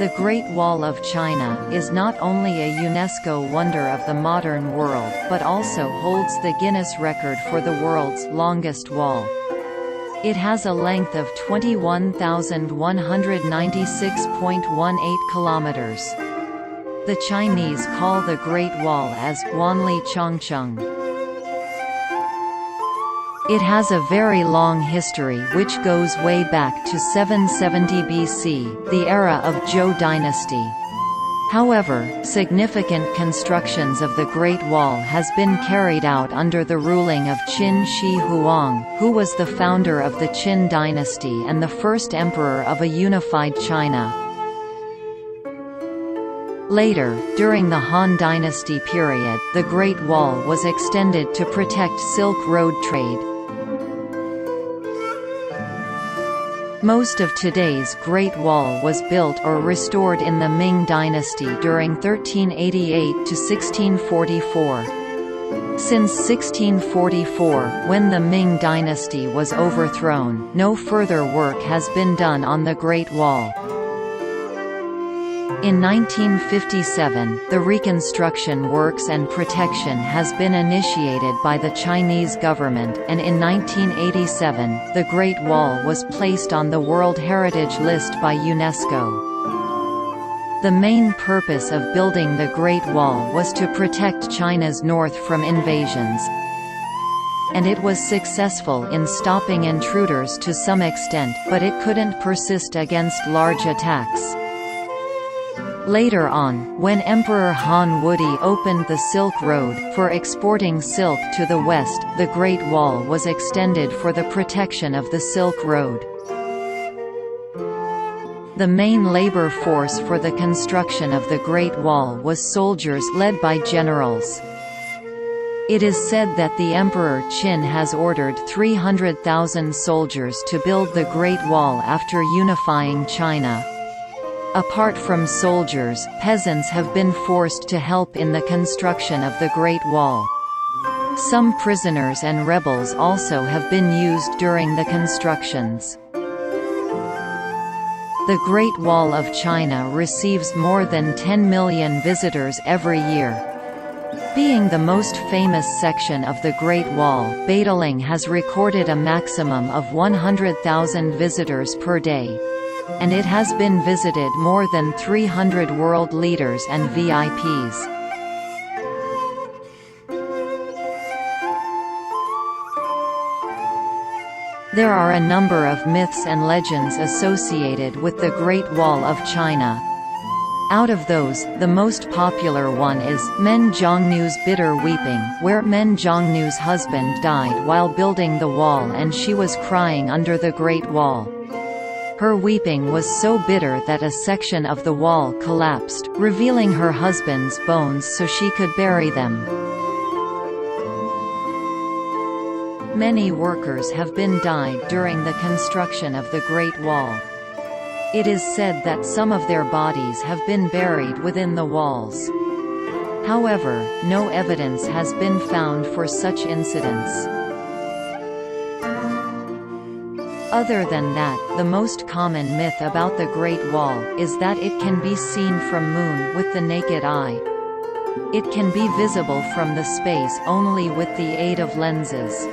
The Great Wall of China is not only a UNESCO wonder of the modern world but also holds the Guinness record for the world's longest wall. It has a length of 21,196.18 kilometers. The Chinese call the Great Wall as Wanli Chongcheng. It has a very long history which goes way back to 770 BC, the era of Zhou dynasty. However, significant constructions of the Great Wall has been carried out under the ruling of Qin Shi Huang, who was the founder of the Qin dynasty and the first emperor of a unified China. Later, during the Han Dynasty period, the Great Wall was extended to protect Silk Road trade. Most of today's Great Wall was built or restored in the Ming Dynasty during 1388 to 1644. Since 1644, when the Ming Dynasty was overthrown, no further work has been done on the Great Wall. In 1957, the reconstruction works and protection has been initiated by the Chinese government, and in 1987, the Great Wall was placed on the World Heritage List by UNESCO. The main purpose of building the Great Wall was to protect China's north from invasions, and it was successful in stopping intruders to some extent, but it couldn't persist against large attacks. Later on, when Emperor Han Wudi opened the Silk Road, for exporting silk to the west, the Great Wall was extended for the protection of the Silk Road. The main labor force for the construction of the Great Wall was soldiers led by generals. It is said that the Emperor Qin has ordered 300,000 soldiers to build the Great Wall after unifying China. Apart from soldiers, peasants have been forced to help in the construction of the Great Wall. Some prisoners and rebels also have been used during the constructions. The Great Wall of China receives more than 10 million visitors every year. Being the most famous section of the Great Wall, Badaling has recorded a maximum of 100,000 visitors per day. And it has been visited more than 300 world leaders and VIPs. There are a number of myths and legends associated with the Great Wall of China. Out of those, the most popular one is Men Zhongnu's bitter weeping, where Men Zhongnu's husband died while building the wall and she was crying under the Great Wall. Her weeping was so bitter that a section of the wall collapsed, revealing her husband's bones so she could bury them. Many workers have been died during the construction of the Great Wall. It is said that some of their bodies have been buried within the walls. However, no evidence has been found for such incidents. Other than that, the most common myth about the Great Wall is that it can be seen from Moon with the naked eye. It can be visible from the space only with the aid of lenses.